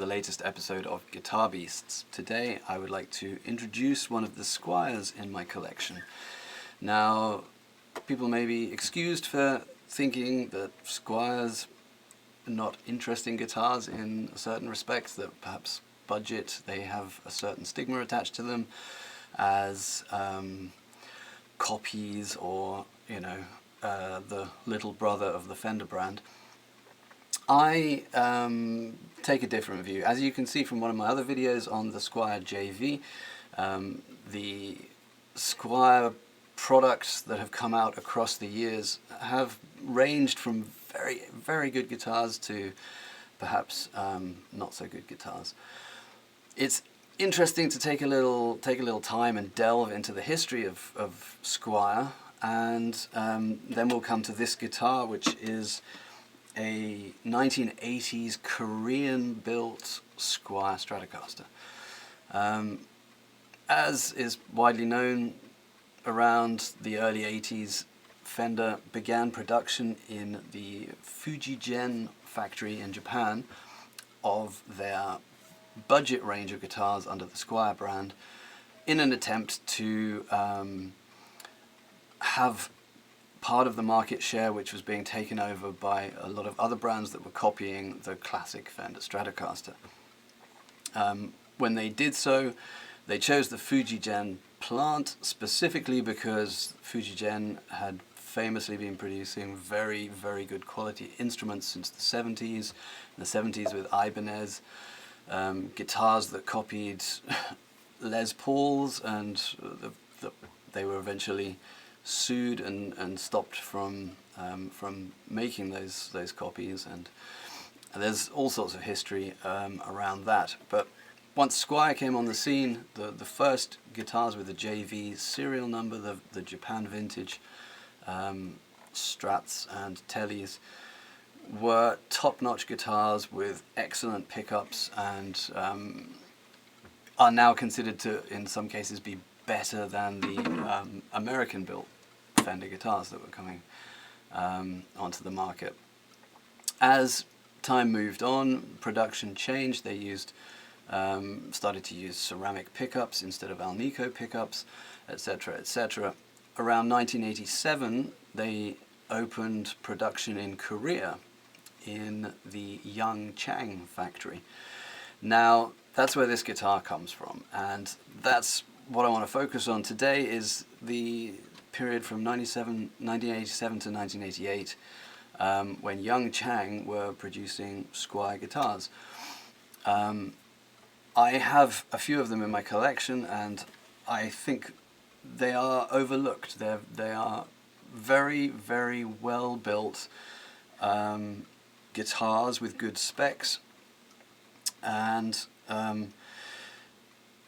the latest episode of Guitar Beasts. Today I would like to introduce one of the Squiers in my collection. Now, people may be excused for thinking that Squiers are not interesting guitars in certain respects, that perhaps budget, they have a certain stigma attached to them as copies or, the little brother of the Fender brand. I take a different view. As you can see from one of my other videos on the Squier JV, the Squier products that have come out across the years have ranged from very, very good guitars to perhaps not so good guitars. It's interesting to take a little time and delve into the history of Squier, and then we'll come to this guitar, which is a 1980s Korean-built Squier Stratocaster. As is widely known, around the early 80s, Fender began production in the Fujigen factory in Japan of their budget range of guitars under the Squier brand in an attempt to have part of the market share which was being taken over by a lot of other brands that were copying the classic Fender Stratocaster. When they did so, they chose the Fujigen plant specifically because Fujigen had famously been producing very, very good quality instruments since the 70s. In the 70s with Ibanez, guitars that copied Les Pauls, and they were eventually sued and stopped from making those copies, and there's all sorts of history around that. But once Squier came on the scene, the first guitars with the JV serial number, the Japan vintage Strats and Tellys, were top-notch guitars with excellent pickups, and are now considered to, in some cases, be better than the American-built Fender guitars that were coming onto the market. As time moved on, production changed. They started to use ceramic pickups instead of Alnico pickups, etc., etc. Around 1987, they opened production in Korea in the Young Chang factory. Now, that's where this guitar comes from, and that's what I want to focus on today, is the period from 1987 to 1988, when Young Chang were producing Squier guitars. I have a few of them in my collection, and I think they are overlooked. They are very, very well built guitars with good specs, and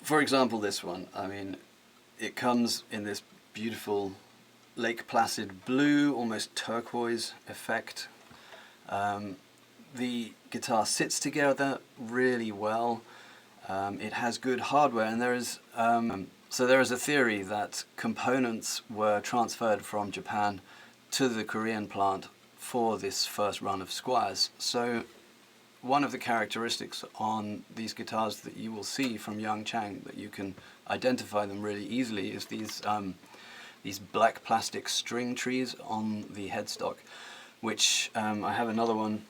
for example, this one, I mean, it comes in this beautiful Lake Placid blue, almost turquoise effect. The guitar sits together really well. It has good hardware, and there is a theory that components were transferred from Japan to the Korean plant for this first run of Squiers. So one of the characteristics on these guitars that you will see from Young Chang, that you can identify them really easily, is these black plastic string trees on the headstock, which I have another one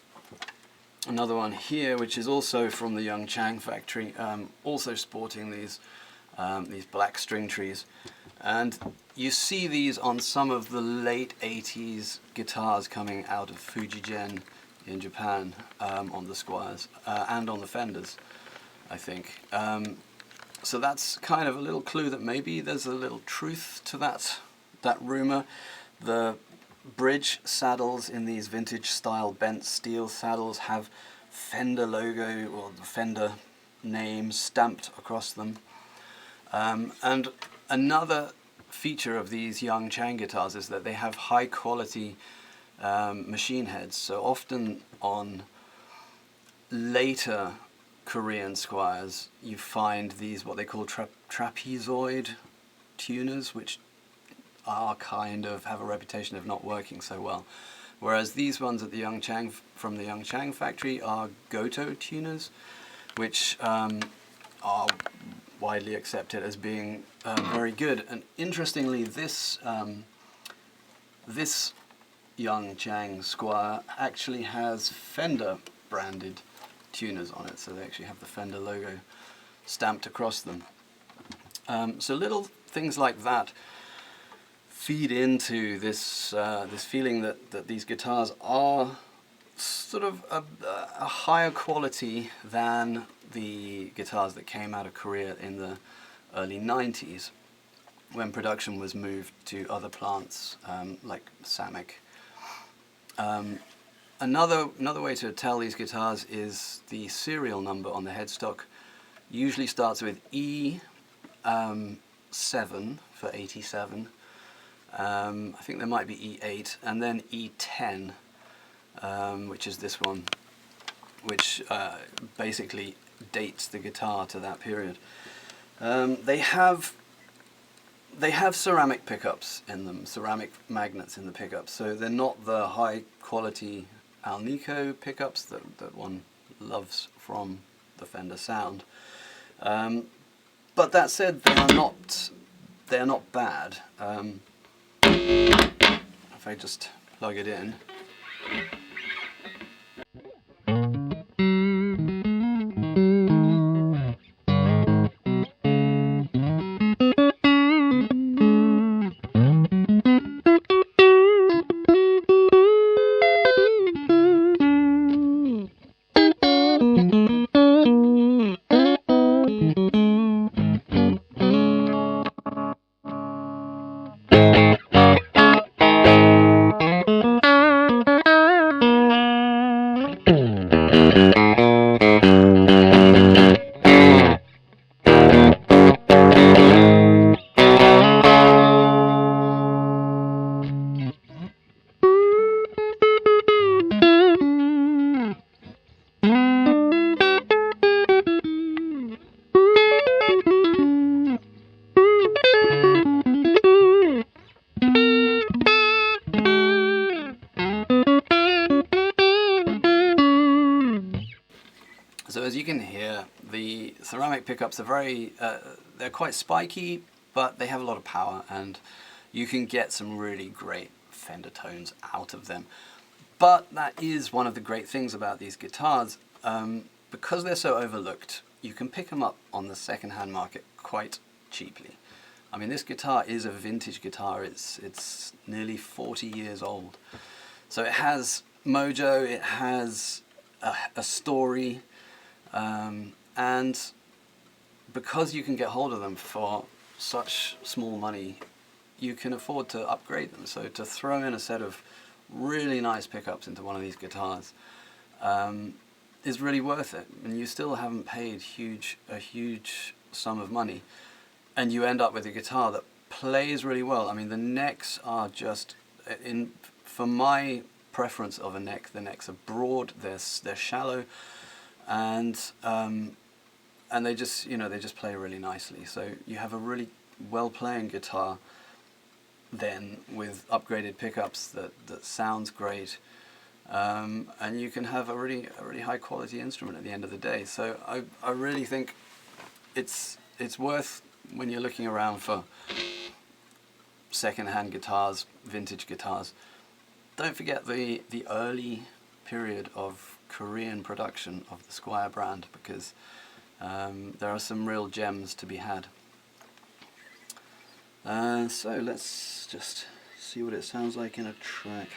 here, which is also from the Young Chang factory, also sporting these black string trees. And you see these on some of the late 80s guitars coming out of Fujigen in Japan, on the Squiers and on the Fenders, I think. So that's kind of a little clue that maybe there's a little truth to that rumor. The bridge saddles in these vintage style bent steel saddles have Fender logo or the Fender name stamped across them. And another feature of these Young Chang guitars is that they have high quality machine heads. So often on later Korean Squiers you find these what they call trapezoid tuners, which are have a reputation of not working so well. Whereas these ones at the from the Young Chang factory are Goto tuners, which are widely accepted as being very good. And interestingly, this this Young Chang Squier actually has Fender branded tuners on it, so they actually have the Fender logo stamped across them. So little things like that feed into this this feeling that these guitars are sort of a higher quality than the guitars that came out of Korea in the early 90s, when production was moved to other plants like Samick. Another way to tell these guitars is the serial number on the headstock. Usually starts with E7 for 87. I think there might be E8 and then E10, which is this one, which basically dates the guitar to that period. They have ceramic pickups in them, ceramic magnets in the pickups, so they're not the high quality Alnico pickups that one loves from the Fender sound. But that said, they are not bad. If I just plug it in. So as you can hear, the ceramic pickups are they're quite spiky, but they have a lot of power, and you can get some really great Fender tones out of them. But that is one of the great things about these guitars. Because they're so overlooked, you can pick them up on the second-hand market quite cheaply. I mean, this guitar is a vintage guitar. It's nearly 40 years old. So it has mojo, it has a story, and because you can get hold of them for such small money, you can afford to upgrade them. So to throw in a set of really nice pickups into one of these guitars is really worth it. And you still haven't paid a huge sum of money, and you end up with a guitar that plays really well. I mean, the necks are just, for my preference of a neck, the necks are broad, they're shallow, and they just, they just play really nicely. So you have a really well playing guitar then with upgraded pickups that sounds great, and you can have a really high quality instrument at the end of the day. So I really think it's worth, when you're looking around for second-hand guitars, vintage guitars, don't forget the early period of Korean production of the Squier brand, because there are some real gems to be had. So let's just see what it sounds like in a track.